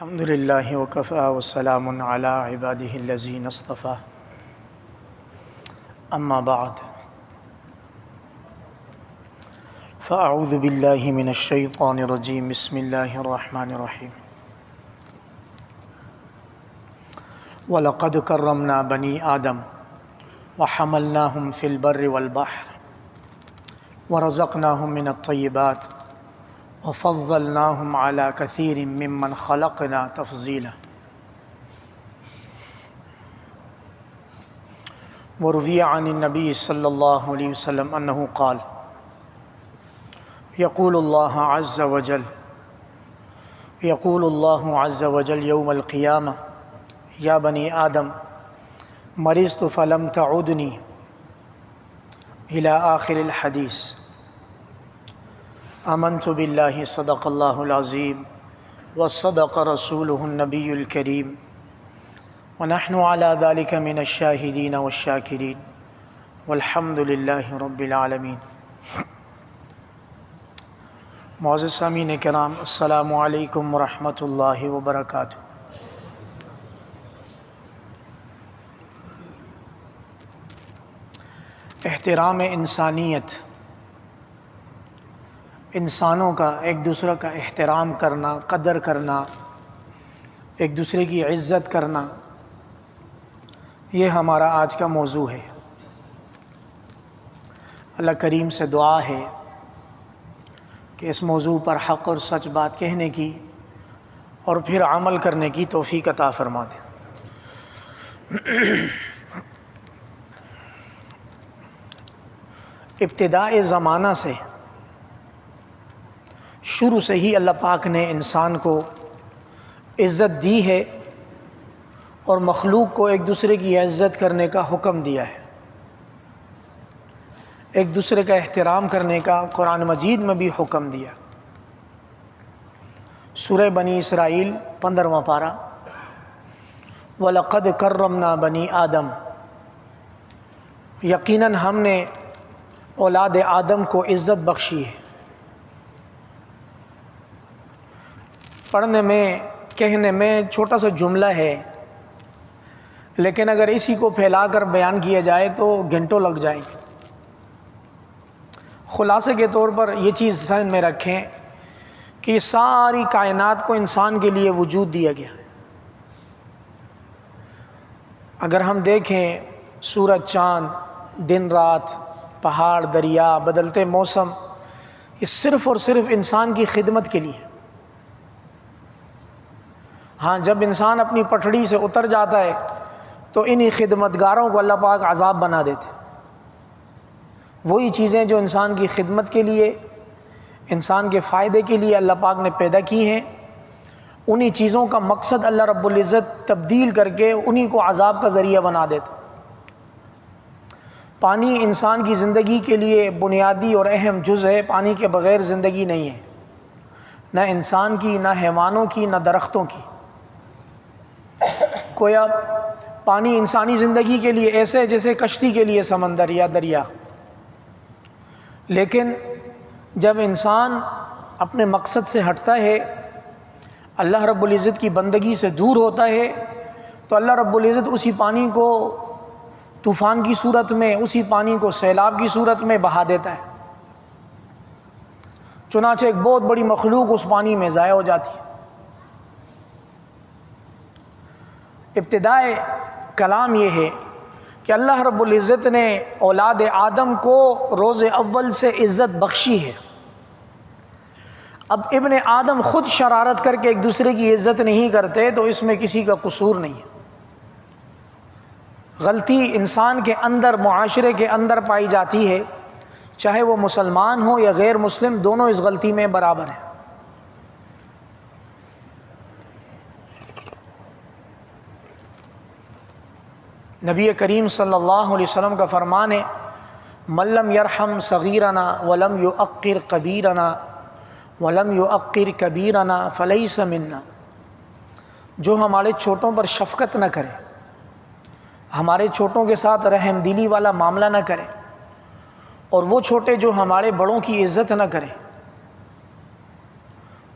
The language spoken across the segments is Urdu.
الحمد للہ وکفی وسلام علی عبادہ الذین اصطفی اما بعد فاعوذ باللہ من الشیطان الرجیم بسم اللہ الرحمن الرحیم وَلَقَدْ كَرَّمْنَا بَنِي آدَمَ وَحَمَلْنَاهُمْ فِي الْبَرِّ وَالْبَحْرِ وَرَزَقْنَاهُمْ مِنَ الطَّيِّبَاتِ وَفَضَّلْنَاهُمْ عَلَى كَثِيرٍ مِّمَّنْ خَلَقْنَا تَفْضِيلًا وروي عن النبي صلى الله عليه وسلم أنه قال يقول الله عز وجل يوم القيامة يا بني آدم مرضت فلم تعودني إلى آخر الحديث آمنت بالله صدق الله العظيم وصدق رسوله النبي الكريم ونحن على ذلك من الشاهدين والشاكرين والحمد لله رب العالمين۔ معزز سامعین کرام، السلام علیکم ورحمۃ اللہ وبرکاتہ۔ احترام انسانیت، انسانوں کا ایک دوسرے کا احترام کرنا، قدر کرنا، ایک دوسرے کی عزت کرنا، یہ ہمارا آج کا موضوع ہے۔ اللہ کریم سے دعا ہے کہ اس موضوع پر حق اور سچ بات کہنے کی اور پھر عمل کرنے کی توفیق عطا فرما دے۔ ابتداء زمانہ سے، شروع سے ہی اللہ پاک نے انسان کو عزت دی ہے اور مخلوق کو ایک دوسرے کی عزت کرنے کا حکم دیا ہے، ایک دوسرے کا احترام کرنے کا قرآن مجید میں بھی حکم دیا۔ سورہ بنی اسرائیل 15واں پارہ، وَلَقَدْ كَرَّمْنَا بَنِي آدَمَ، یقیناً ہم نے اولاد آدم کو عزت بخشی ہے۔ پڑھنے میں، کہنے میں چھوٹا سا جملہ ہے، لیکن اگر اسی کو پھیلا کر بیان کیا جائے تو گھنٹوں لگ جائیں گے۔ خلاصے کے طور پر یہ چیز ذہن میں رکھیں کہ یہ ساری کائنات کو انسان کے لیے وجود دیا گیا ہے۔ اگر ہم دیکھیں سورج، چاند، دن رات، پہاڑ، دریا، بدلتے موسم، یہ صرف اور صرف انسان کی خدمت کے لیے۔ ہاں، جب انسان اپنی پٹڑی سے اتر جاتا ہے تو انہی خدمتگاروں کو اللہ پاک عذاب بنا دیتے۔ وہی چیزیں جو انسان کی خدمت کے لیے، انسان کے فائدے کے لیے اللہ پاک نے پیدا کی ہیں، انہی چیزوں کا مقصد اللہ رب العزت تبدیل کر کے انہی کو عذاب کا ذریعہ بنا دیتا۔ پانی انسان کی زندگی کے لیے بنیادی اور اہم جز ہے، پانی کے بغیر زندگی نہیں ہے، نہ انسان کی، نہ حیوانوں کی، نہ درختوں کی۔ گویا پانی انسانی زندگی کے لیے ایسے ہے جیسے کشتی کے لیے سمندر یا دریا۔ لیکن جب انسان اپنے مقصد سے ہٹتا ہے، اللہ رب العزت کی بندگی سے دور ہوتا ہے، تو اللہ رب العزت اسی پانی کو طوفان کی صورت میں، اسی پانی کو سیلاب کی صورت میں بہا دیتا ہے۔ چنانچہ ایک بہت بڑی مخلوق اس پانی میں ضائع ہو جاتی ہے۔ ابتدائے کلام یہ ہے کہ اللہ رب العزت نے اولاد آدم کو روز اول سے عزت بخشی ہے۔ اب ابن آدم خود شرارت کر کے ایک دوسرے کی عزت نہیں کرتے تو اس میں کسی کا قصور نہیں ہے۔ غلطی انسان کے اندر، معاشرے کے اندر پائی جاتی ہے، چاہے وہ مسلمان ہو یا غیر مسلم، دونوں اس غلطی میں برابر ہیں۔ نبی کریم صلی اللہ علیہ وسلم کا فرمان ہے، من لم یرحم صغیرنا ولم یؤقر کبیرنا ولم یؤقر کبیرنا فلیس منا، جو ہمارے چھوٹوں پر شفقت نہ کرے، ہمارے چھوٹوں کے ساتھ رحم دلی والا معاملہ نہ کرے، اور وہ چھوٹے جو ہمارے بڑوں کی عزت نہ کریں،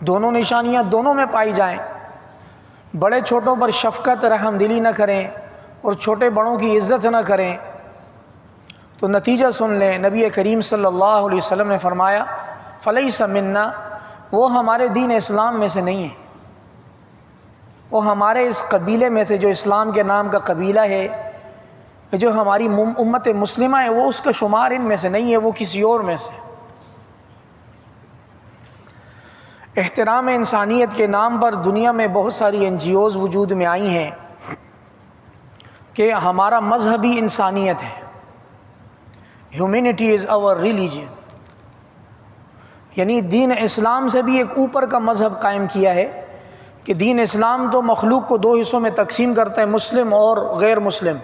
دونوں نشانیاں دونوں میں پائی جائیں بڑے چھوٹوں پر شفقت رحم دلی نہ کریں اور چھوٹے بڑوں کی عزت نہ کریں، تو نتیجہ سن لیں۔ نبی کریم صلی اللہ علیہ وسلم نے فرمایا فلیس منا، وہ ہمارے دین اسلام میں سے نہیں ہے، وہ ہمارے اس قبیلے میں سے جو اسلام کے نام کا قبیلہ ہے، جو ہماری امت مسلمہ ہے، وہ اس کا شمار ان میں سے نہیں ہے، وہ کسی اور میں سے۔ احترام انسانیت کے نام پر دنیا میں بہت ساری NGOs وجود میں آئی ہیں کہ ہمارا مذہب ہی انسانیت ہے، ہیومینٹی از آور ریلیجن، یعنی دین اسلام سے بھی ایک اوپر کا مذہب قائم کیا ہے کہ دین اسلام تو مخلوق کو دو حصوں میں تقسیم کرتا ہے، مسلم اور غیر مسلم۔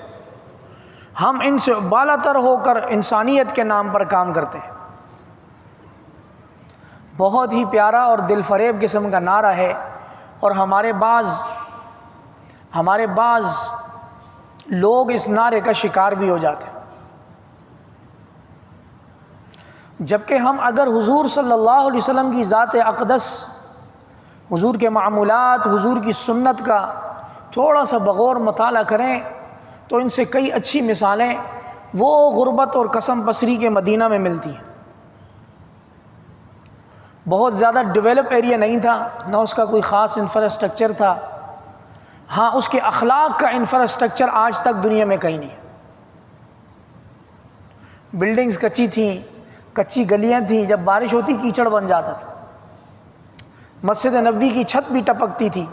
ہم ان سے بالا تر ہو کر انسانیت کے نام پر کام کرتے ہیں۔ بہت ہی پیارا اور دل فریب قسم کا نعرہ ہے، اور ہمارے بعض لوگ اس نعرے کا شکار بھی ہو جاتے ہیں، جبکہ ہم اگر حضور صلی اللہ علیہ وسلم کی ذات اقدس، حضور کے معمولات، حضور کی سنت کا تھوڑا سا بغور مطالعہ کریں تو ان سے کئی اچھی مثالیں وہ غربت اور قسم پسری کے مدینہ میں ملتی ہیں۔ بہت زیادہ ڈیولپ ایریا نہیں تھا، نہ اس کا کوئی خاص انفراسٹرکچر تھا، ہاں اس کے اخلاق کا انفراسٹرکچر آج تک دنیا میں کہیں نہیں۔ بلڈنگز کچی تھیں، کچی گلیاں تھیں، جب بارش ہوتی کیچڑ بن جاتا تھا، مسجد نبوی کی چھت بھی ٹپکتی تھی،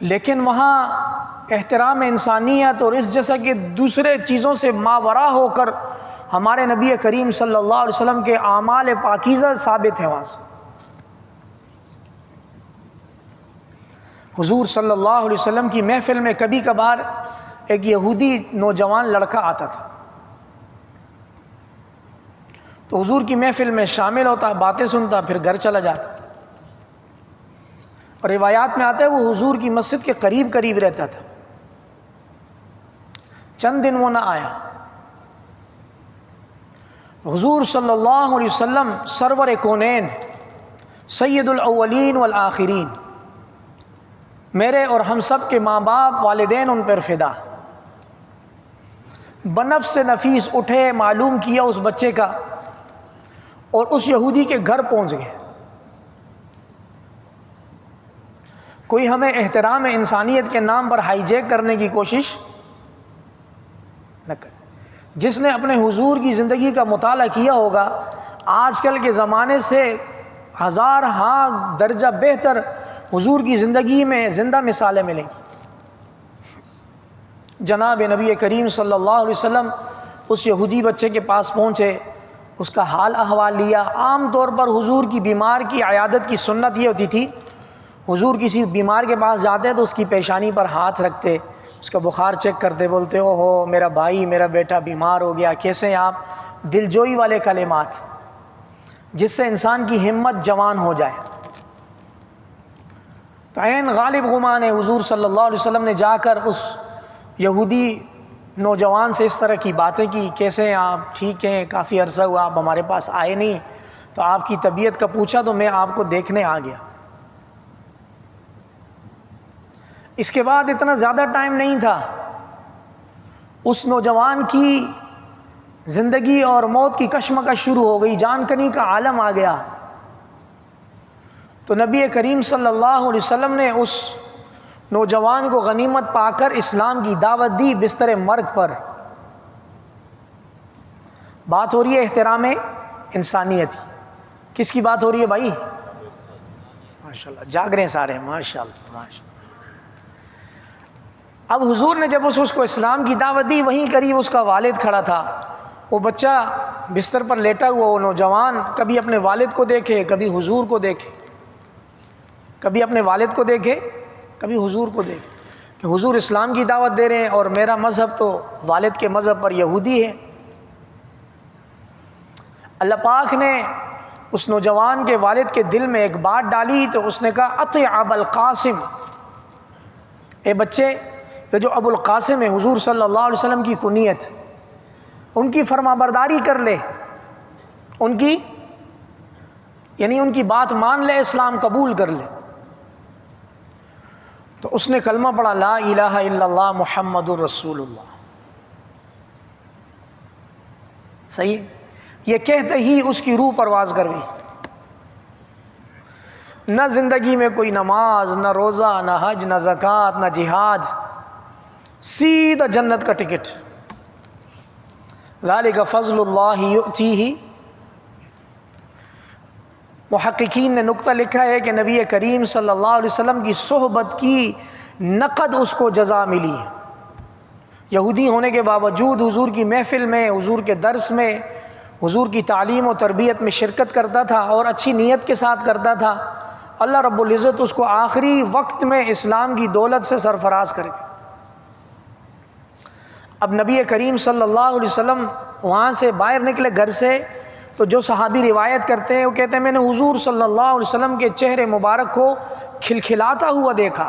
لیکن وہاں احترام انسانیت اور اس جیسا کہ دوسرے چیزوں سے ماورا ہو کر ہمارے نبی کریم صلی اللہ علیہ وسلم کے اعمال پاکیزہ ثابت ہیں۔ وہاں سے حضور صلی اللہ علیہ وسلم کی محفل میں کبھی کبھار ایک یہودی نوجوان لڑکا آتا تھا، تو حضور کی محفل میں شامل ہوتا، باتیں سنتا، پھر گھر چلا جاتا، اور روایات میں آتا ہے وہ حضور کی مسجد کے قریب رہتا تھا۔ چند دن وہ نہ آیا، حضور صلی اللہ علیہ وسلم سرور کونین، سید الاولین والآخرین، میرے اور ہم سب کے ماں باپ والدین ان پر فدا، بنفس نفیس اٹھے، معلوم کیا اس بچے کا، اور اس یہودی کے گھر پہنچ گئے۔ کوئی ہمیں احترام انسانیت کے نام پر ہائی جیک کرنے کی کوشش نہ کرے۔ جس نے اپنے حضور کی زندگی کا مطالعہ کیا ہوگا، آج کل کے زمانے سے ہزار ہاں درجہ بہتر حضور کی زندگی میں زندہ مثالیں ملیں گی۔ جناب نبی کریم صلی اللہ علیہ وسلم اس یہودی بچے کے پاس پہنچے، اس کا حال احوال لیا۔ عام طور پر حضور کی بیمار کی عیادت کی سنت یہ ہوتی تھی، حضور کسی بیمار کے پاس جاتے تو اس کی پیشانی پر ہاتھ رکھتے، اس کا بخار چیک کرتے، بولتے او ہو میرا بھائی، میرا بیٹا بیمار ہو گیا، کیسے ہیں آپ؟ دلجوئی والے کلمات جس سے انسان کی ہمت جوان ہو جائے۔ تو عین غالب گمان ہے، حضور صلی اللہ علیہ وسلم نے جا کر اس یہودی نوجوان سے اس طرح کی باتیں کی، کیسے ہیں آپ؟ ٹھیک ہیں، کافی عرصہ ہوا آپ ہمارے پاس آئے نہیں، تو آپ کی طبیعت کا پوچھا تو میں آپ کو دیکھنے آ گیا۔ اس کے بعد اتنا زیادہ ٹائم نہیں تھا، اس نوجوان کی زندگی اور موت کی کشمکش شروع ہو گئی، جان کنی کا عالم آ گیا۔ تو نبی کریم صلی اللہ علیہ وسلم نے اس نوجوان کو غنیمت پا کر اسلام کی دعوت دی بستر مرگ پر۔ بات ہو رہی ہے احترام انسانیت، کس کی بات ہو رہی ہے بھائی؟ ماشاءاللہ جاگ رہے ہیں سارے، ماشاءاللہ ماشاءاللہ۔ اب حضور نے جب اس کو اسلام کی دعوت دی، وہیں قریب اس کا والد کھڑا تھا۔ وہ بچہ بستر پر لیٹا ہوا، وہ نوجوان کبھی اپنے والد کو دیکھے، کبھی حضور کو دیکھے، کبھی اپنے والد کو دیکھے، کبھی حضور کو دیکھے، کہ حضور اسلام کی دعوت دے رہے ہیں اور میرا مذہب تو والد کے مذہب پر یہودی ہے۔ اللہ پاک نے اس نوجوان کے والد کے دل میں ایک بات ڈالی، تو اس نے کہا اطع ابا القاسم، اے بچے، یہ جو ابو القاسم ہے حضور صلی اللہ علیہ وسلم کی کنیت، ان کی فرما برداری کر لے، ان کی بات مان لے، اسلام قبول کر لے۔ تو اس نے کلمہ پڑھا لا الہ الا اللہ محمد الرسول اللہ. صحیح. یہ کہتے ہی اس کی روح پرواز کر گئی. نہ زندگی میں کوئی نماز، نہ روزہ، نہ حج، نہ زکوٰۃ، نہ جہاد، سیدھا جنت کا ٹکٹ. ذالک فضل اللہ یؤتیہ. محققین نے نقطہ لکھا ہے کہ نبی کریم صلی اللہ علیہ وسلم کی صحبت کی نقد اس کو جزا ملی. یہودی ہونے کے باوجود حضور کی محفل میں، حضور کے درس میں، حضور کی تعلیم و تربیت میں شرکت کرتا تھا اور اچھی نیت کے ساتھ کرتا تھا. اللہ رب العزت اس کو آخری وقت میں اسلام کی دولت سے سرفراز کرے. اب نبی کریم صلی اللہ علیہ وسلم وہاں سے باہر نکلے گھر سے، تو جو صحابی روایت کرتے ہیں وہ کہتے ہیں میں نے حضور صلی اللہ علیہ وسلم کے چہرے مبارک کو کھلکھلاتا ہوا دیکھا،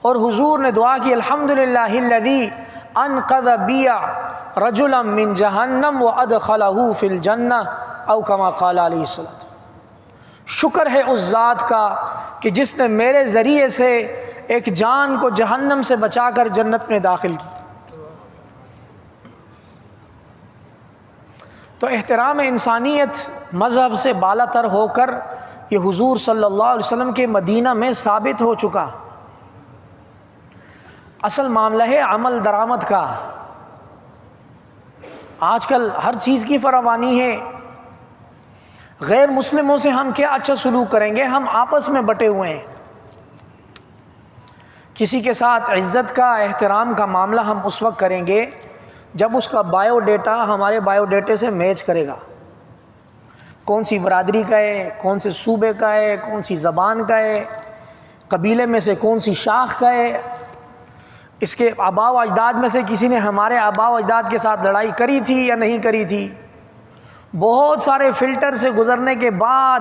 اور حضور نے دعا کی الحمدللہ الذی انقذ بی رجلا من جہنم وادخلہ فی الجنہ او کما قال علیہ الصلوۃ. شکر ہے اس ذات کا کہ جس نے میرے ذریعے سے ایک جان کو جہنم سے بچا کر جنت میں داخل کی. تو احترام انسانیت مذہب سے بالا تر ہو کر یہ حضور صلی اللہ علیہ وسلم کے مدینہ میں ثابت ہو چکا. اصل معاملہ ہے عمل درآمد کا. آج کل ہر چیز کی فراوانی ہے. غیر مسلموں سے ہم کیا اچھا سلوک کریں گے؟ ہم آپس میں بٹے ہوئے ہیں. کسی کے ساتھ عزت کا، احترام کا معاملہ ہم اس وقت کریں گے جب اس کا بایو ڈیٹا ہمارے بایو ڈیٹے سے میچ کرے گا. کون سی برادری کا ہے، کون سے صوبے کا ہے، کون سی زبان کا ہے، قبیلے میں سے کون سی شاخ کا ہے، اس کے آباء و اجداد میں سے کسی نے ہمارے آباء و اجداد کے ساتھ لڑائی کری تھی یا نہیں کری تھی. بہت سارے فلٹر سے گزرنے کے بعد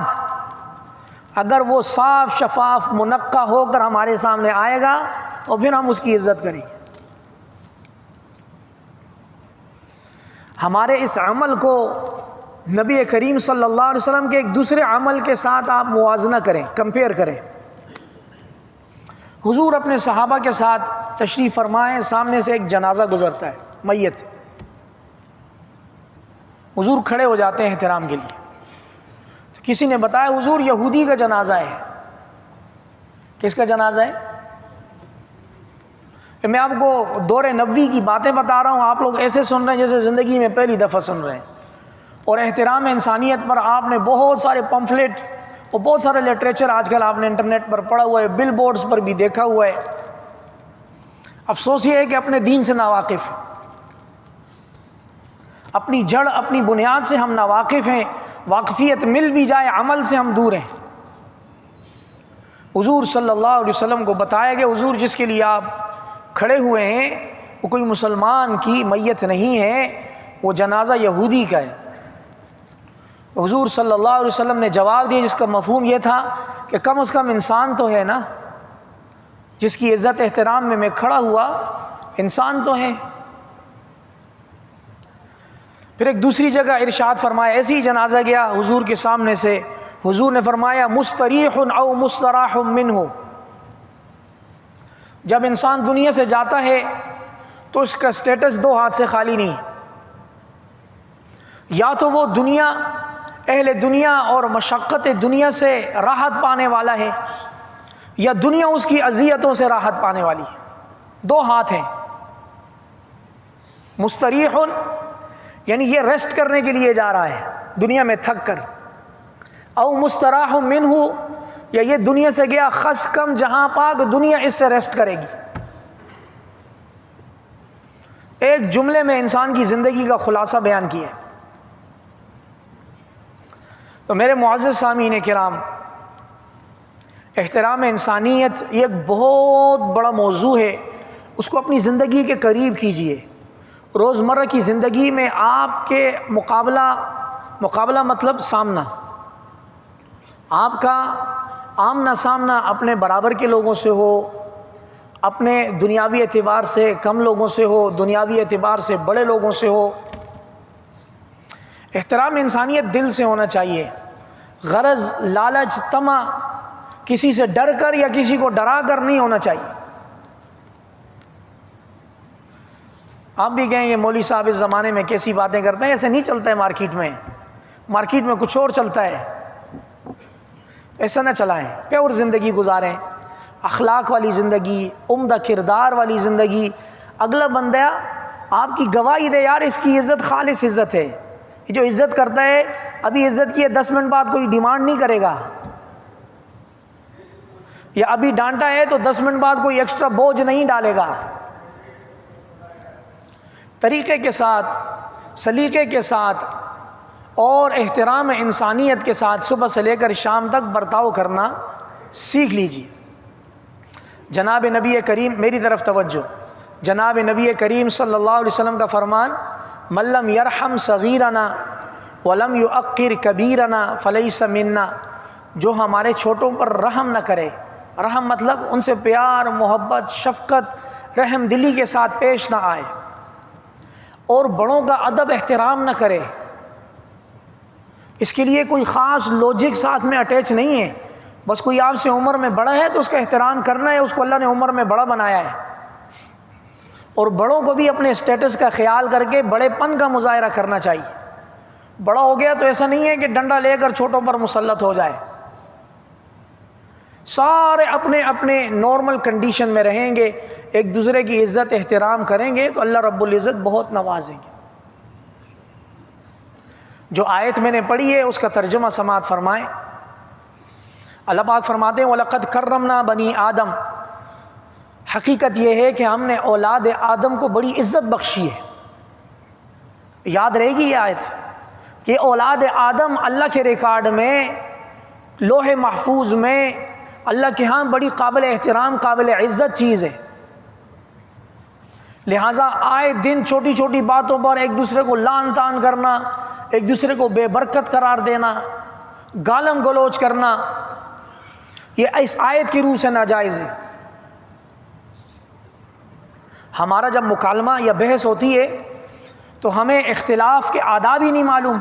اگر وہ صاف شفاف منقع ہو کر ہمارے سامنے آئے گا تو پھر ہم اس کی عزت کریں گے. ہمارے اس عمل کو نبی کریم صلی اللہ علیہ وسلم کے ایک دوسرے عمل کے ساتھ آپ موازنہ کریں، کمپیئر کریں. حضور اپنے صحابہ کے ساتھ تشریف فرمائے، سامنے سے ایک جنازہ گزرتا ہے، میت. حضور کھڑے ہو جاتے ہیں احترام کے لیے. تو کسی نے بتایا حضور یہودی کا جنازہ ہے. کس کا جنازہ ہے؟ میں آپ کو دور نبوی کی باتیں بتا رہا ہوں، آپ لوگ ایسے سن رہے ہیں جیسے زندگی میں پہلی دفعہ سن رہے ہیں. اور احترام انسانیت پر آپ نے بہت سارے پمفلٹ اور بہت سارے لٹریچر آج کل آپ نے انٹرنیٹ پر پڑھا ہوا ہے، بل بورڈز پر بھی دیکھا ہوا ہے. افسوس یہ ہے کہ اپنے دین سے ناواقف ہیں، اپنی جڑ اپنی بنیاد سے ہم ناواقف ہیں. واقفیت مل بھی جائے عمل سے ہم دور ہیں. حضور صلی اللہ علیہ وسلم کو بتایا کہ حضور جس کے لیے آپ کھڑے ہوئے ہیں وہ کوئی مسلمان کی میت نہیں ہے، وہ جنازہ یہودی کا ہے. حضور صلی اللہ علیہ وسلم نے جواب دیا جس کا مفہوم یہ تھا کہ کم از کم انسان تو ہے نا، جس کی عزت احترام میں کھڑا ہوا، انسان تو ہے. پھر ایک دوسری جگہ ارشاد فرمایا، ایسی ہی جنازہ گیا حضور کے سامنے سے، حضور نے فرمایا مستریح او مستراح منہ. جب انسان دنیا سے جاتا ہے تو اس کا سٹیٹس دو ہاتھ سے خالی نہیں. یا تو وہ دنیا، اہل دنیا اور مشقت دنیا سے راحت پانے والا ہے، یا دنیا اس کی اذیتوں سے راحت پانے والی ہے. دو ہاتھ ہیں. مستریح یعنی یہ ریسٹ کرنے کے لیے جا رہا ہے دنیا میں تھک کر، او مستراح منہ یا یہ دنیا سے گیا خس کم جہاں پاک، دنیا اس سے ریسٹ کرے گی. ایک جملے میں انسان کی زندگی کا خلاصہ بیان کیا ہے. تو میرے معزز سامعین کرام، احترام انسانیت یہ ایک بہت بڑا موضوع ہے. اس کو اپنی زندگی کے قریب کیجئے. روزمرہ کی زندگی میں آپ کے مقابلہ مطلب سامنا، آپ کا آمنا سامنا اپنے برابر کے لوگوں سے ہو، اپنے دنیاوی اعتبار سے کم لوگوں سے ہو، دنیاوی اعتبار سے بڑے لوگوں سے ہو. احترام انسانیت دل سے ہونا چاہیے. غرض، لالچ، طمع کسی سے ڈر کر یا کسی کو ڈرا کر نہیں ہونا چاہیے۔ آپ بھی کہیں گے مولوی صاحب اس زمانے میں کیسی باتیں کرتے ہیں، ایسے نہیں چلتا ہے مارکیٹ میں، مارکیٹ میں کچھ اور چلتا ہے، ایسا نہ چلائیں، پیور زندگی گزاریں، اخلاق والی زندگی، عمدہ کردار والی زندگی۔ اگلا بندہ آپ کی گواہی دے یار اس کی عزت خالص عزت ہے، یہ جو عزت کرتا ہے ابھی عزت کی ہے، 10 منٹ بعد کوئی ڈیمانڈ نہیں کرے گا، یا ابھی ڈانٹا ہے تو 10 منٹ بعد کوئی ایکسٹرا بوجھ نہیں ڈالے گا۔ طریقے کے ساتھ، سلیقے کے ساتھ اور احترام انسانیت کے ساتھ صبح سے لے کر شام تک برتاؤ کرنا سیکھ لیجیے۔ جناب نبی کریم، میری طرف توجہ، جناب نبی کریم صلی اللہ علیہ وسلم کا فرمان، من لم یرحم صغیرنا ولم یعقر کبیرنا فلیس منا، جو ہمارے چھوٹوں پر رحم نہ کرے، رحم مطلب ان سے پیار، محبت، شفقت، رحم دلی کے ساتھ پیش نہ آئے، اور بڑوں کا ادب احترام نہ کرے۔ اس کے لیے کوئی خاص لوجک ساتھ میں اٹیچ نہیں ہے، بس کوئی آپ سے عمر میں بڑا ہے تو اس کا احترام کرنا ہے، اس کو اللہ نے عمر میں بڑا بنایا ہے، اور بڑوں کو بھی اپنے اسٹیٹس کا خیال کر کے بڑے پن کا مظاہرہ کرنا چاہیے۔ بڑا ہو گیا تو ایسا نہیں ہے کہ ڈنڈا لے کر چھوٹوں پر مسلط ہو جائے، سارے اپنے اپنے نارمل کنڈیشن میں رہیں گے، ایک دوسرے کی عزت احترام کریں گے تو اللہ رب العزت بہت نوازیں گے۔ جو آیت میں نے پڑھی ہے اس کا ترجمہ سماعت فرمائیں۔ اللہ پاک فرماتے ہیں وَلَقَدْ كَرَّمْنَا بَنِي آدم، حقیقت یہ ہے کہ ہم نے اولاد آدم کو بڑی عزت بخشی ہے۔ یاد رہے گی یہ آیت کہ اولاد آدم اللہ کے ریکارڈ میں، لوح محفوظ میں، اللہ کے ہاں بڑی قابل احترام، قابل عزت چیز ہے۔ لہٰذا آئے دن چھوٹی چھوٹی باتوں پر ایک دوسرے کو لعن طعن کرنا، ایک دوسرے کو بے برکت قرار دینا، گالم گلوچ کرنا، یہ اس آیت کی روح سے ناجائز ہے۔ ہمارا جب مکالمہ یا بحث ہوتی ہے تو ہمیں اختلاف کے آداب ہی نہیں معلوم۔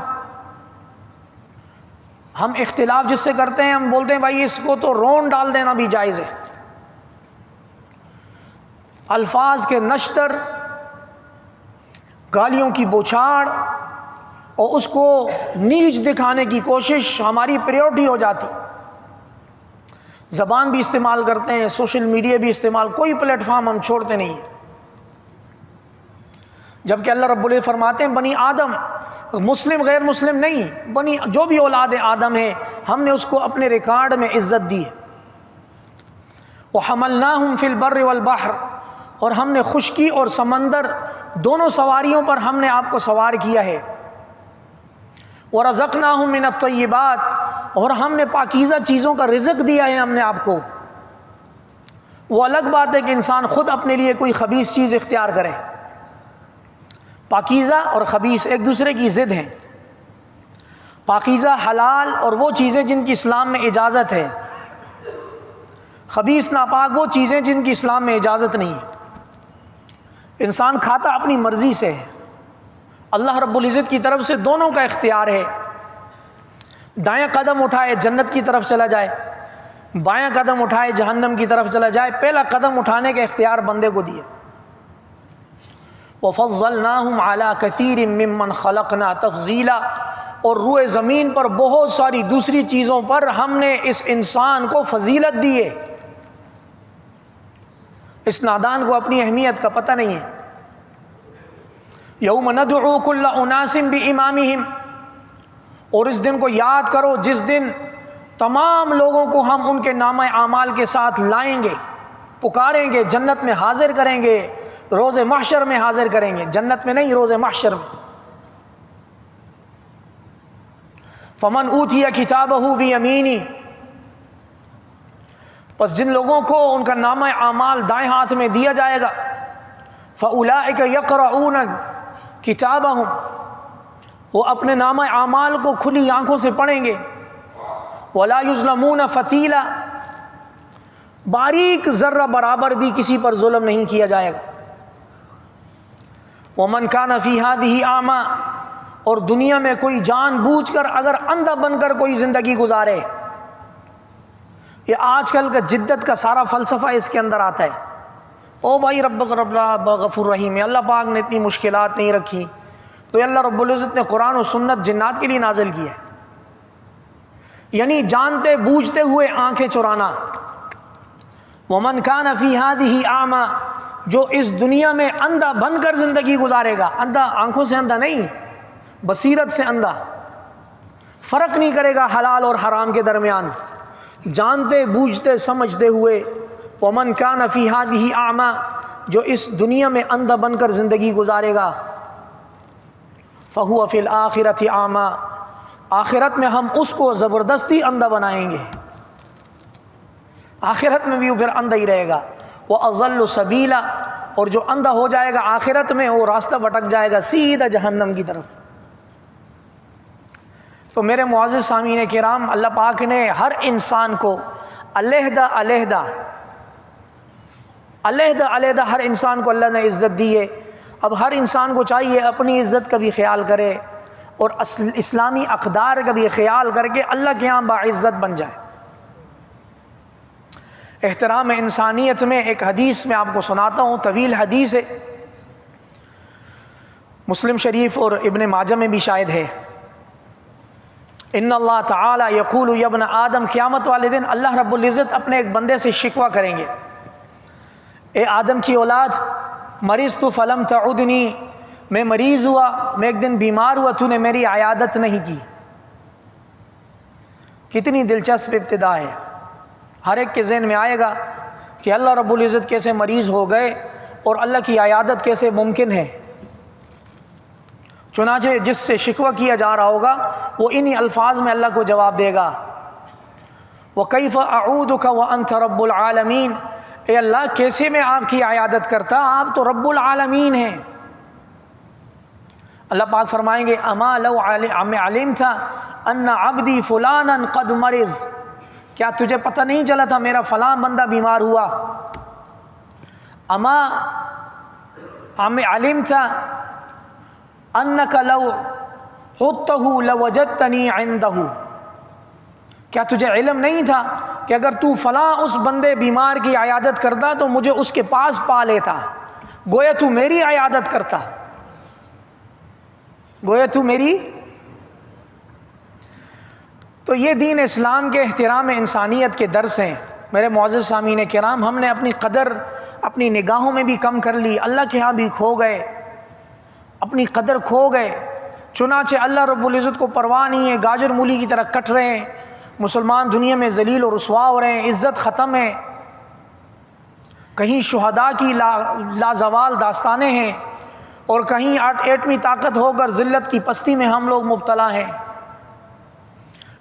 ہم اختلاف جس سے کرتے ہیں ہم بولتے ہیں بھائی اس کو تو رون ڈال دینا بھی جائز ہے۔ الفاظ کے نشتر، گالیوں کی بوچھاڑ اور اس کو نیچ دکھانے کی کوشش ہماری پریورٹی ہو جاتی۔ زبان بھی استعمال کرتے ہیں، سوشل میڈیا بھی استعمال، کوئی پلیٹ فارم ہم چھوڑتے نہیں ہیں۔ جبکہ اللہ رب العزت فرماتے ہیں بنی آدم، مسلم غیر مسلم نہیں، بنی جو بھی اولاد آدم ہے ہم نے اس کو اپنے ریکارڈ میں عزت دی ہے۔ وَحَمَلْنَاهُمْ فِي الْبَرِّ وَالْبَحْرِ، اور ہم نے خشکی اور سمندر دونوں سواریوں پر ہم نے آپ کو سوار کیا ہے۔ وَرَزَقْنَاهُمْ مِنَ الطَّيِّبَاتِ، اور ہم نے پاکیزہ چیزوں کا رزق دیا ہے ہم نے آپ کو۔ وہ الگ بات ہے کہ انسان خود اپنے لیے کوئی خبیث چیز اختیار کرے۔ پاکیزہ اور خبیث ایک دوسرے کی ضد ہیں۔ پاکیزہ حلال اور وہ چیزیں جن کی اسلام میں اجازت ہے، خبیث ناپاک وہ چیزیں جن کی اسلام میں اجازت نہیں ہے۔ انسان کھاتا اپنی مرضی سے ہے، اللہ رب العزت کی طرف سے دونوں کا اختیار ہے۔ دائیں قدم اٹھائے جنت کی طرف چلا جائے، بائیں قدم اٹھائے جہنم کی طرف چلا جائے، پہلا قدم اٹھانے کا اختیار بندے کو دیا۔ وَفَضَّلْنَاهُمْ عَلَىٰ كَثِيرٍ مِّمَّنْ خَلَقْنَا تَفْضِيلًا، اور روئے زمین پر بہت ساری دوسری چیزوں پر ہم نے اس انسان کو فضیلت دی ہے۔ اس نادان کو اپنی اہمیت کا پتہ نہیں ہے۔ یوم ندعو کل اناس بامامہم، اور اس دن کو یاد کرو جس دن تمام لوگوں کو ہم ان کے نامہ اعمال کے ساتھ لائیں گے، پکاریں گے، جنت میں حاضر کریں گے، روز محشر میں حاضر کریں گے، جنت میں نہیں، روز محشر میں۔ فمن اوتی کتابہ بیمینہ، پس جن لوگوں کو ان کا نامہ اعمال دائیں ہاتھ میں دیا جائے گا، فاولئک یقرؤون کتابہم، وہ اپنے نامہ اعمال کو کھلی آنکھوں سے پڑھیں گے، ولا یظلمون فتیلا، باریک ذرہ برابر بھی کسی پر ظلم نہیں کیا جائے گا۔ ومن کان فی ہذہ اعمی، اور دنیا میں کوئی جان بوجھ کر اگر اندھا بن کر کوئی زندگی گزارے، یہ آج کل کا جدت کا سارا فلسفہ اس کے اندر آتا ہے. او بھائی رب غفور رحیم ہے، اللہ پاک نے اتنی مشکلات نہیں رکھی، تو یہ اللہ رب العزت نے قرآن و سنت جنات کے لیے نازل کیا ہے. یعنی جانتے بوجھتے ہوئے آنکھیں چرانا. ومن کان فی ہذہ اعمی، جو اس دنیا میں اندھا بن کر زندگی گزارے گا، اندھا آنکھوں سے اندھا نہیں، بصیرت سے اندھا، فرق نہیں کرے گا حلال اور حرام کے درمیان، جانتے بوجھتے سمجھتے ہوئے. ومن کان فی ہذہ اعمی، جو اس دنیا میں اندھا بن کر زندگی گزارے گا، فہو فی الآخرۃ اعمی، آخرت میں ہم اس کو زبردستی اندھا بنائیں گے، آخرت میں بھی وہ پھر اندھا ہی رہے گا. وَأَضَلُّ سَبِيلًا، اور جو اندھا ہو جائے گا آخرت میں وہ راستہ بھٹک جائے گا سیدھا جہنم کی طرف. تو میرے معزز سامعین کرام، اللہ پاک نے ہر انسان کو علیحدہ علیحدہ ہر انسان کو اللہ نے عزت دی ہے. اب ہر انسان کو چاہیے اپنی عزت کا بھی خیال کرے اور اسلامی اقدار کا بھی خیال کر کے اللہ کے ہاں باعزت بن جائے. احترام انسانیت میں ایک حدیث میں آپ کو سناتا ہوں، طویل حدیث ہے، مسلم شریف اور ابن ماجہ میں بھی شاید ہے. ان اللہ تعالی یقول یا ابن آدم، قیامت والے دن اللہ رب العزت اپنے ایک بندے سے شکوہ کریں گے، اے آدم کی اولاد، مرضت فلم تعدنی، میں مریض ہوا، میں ایک دن بیمار ہوا، تو نے میری عیادت نہیں کی. کتنی دلچسپ ابتدا ہے. ہر ایک کے ذہن میں آئے گا کہ اللہ رب العزت کیسے مریض ہو گئے اور اللہ کی عیادت کیسے ممکن ہے. چنانچہ جس سے شکوہ کیا جا رہا ہوگا وہ انہی الفاظ میں اللہ کو جواب دے گا، وَكَيْفَ أَعُودُكَ وَأَنْتَ رَبُّ الْعَالَمِينَ، اے اللہ کیسے میں آپ کی عیادت کرتا، آپ تو رب العالمین ہیں. اللہ پاک فرمائیں گے اما لو علمت ان عبدی فلانا قد مرض، کیا تجھے پتہ نہیں چلا تھا میرا فلاں بندہ بیمار ہوا. اما علمت انک لو عدتہ لوجدتنی عندہ، کیا تجھے علم نہیں تھا کہ اگر تو فلاں اس بندے بیمار کی عیادت کرتا تو مجھے اس کے پاس پا لیتا، گویا تو میری عیادت کرتا، گویا تو میری. تو یہ دین اسلام کے احترام انسانیت کے درس ہیں. میرے معزز سامعین کرام، ہم نے اپنی قدر اپنی نگاہوں میں بھی کم کر لی، اللہ کے ہاں بھی کھو گئے، اپنی قدر کھو گئے. چنانچہ اللہ رب العزت کو پرواہ نہیں ہے، گاجر مولی کی طرح کٹ رہے ہیں. مسلمان دنیا میں ذلیل اور رسوا ہو رہے ہیں، عزت ختم ہے. کہیں شہداء کی لازوال داستانیں ہیں اور کہیں ایٹمی طاقت ہو کر ذلت کی پستی میں ہم لوگ مبتلا ہیں.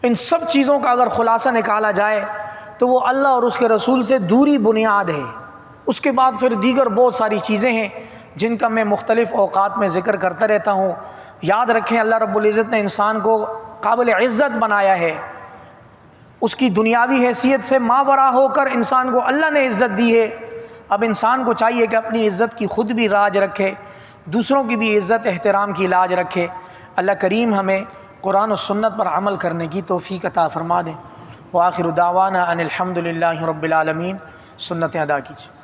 ان سب چیزوں کا اگر خلاصہ نکالا جائے تو وہ اللہ اور اس کے رسول سے دوری بنیاد ہے. اس کے بعد پھر دیگر بہت ساری چیزیں ہیں جن کا میں مختلف اوقات میں ذکر کرتا رہتا ہوں. یاد رکھیں اللہ رب العزت نے انسان کو قابل عزت بنایا ہے. اس کی دنیاوی حیثیت سے ماورا ہو کر انسان کو اللہ نے عزت دی ہے. اب انسان کو چاہیے کہ اپنی عزت کی خود بھی راج رکھے، دوسروں کی بھی عزت احترام کی لاج رکھے. اللہ کریم ہمیں قرآن و سنت پر عمل کرنے کی توفیق عطا فرما دیں. وآخر دعوانا ان الحمد للہ رب العالمین. سنتیں ادا کیجیے.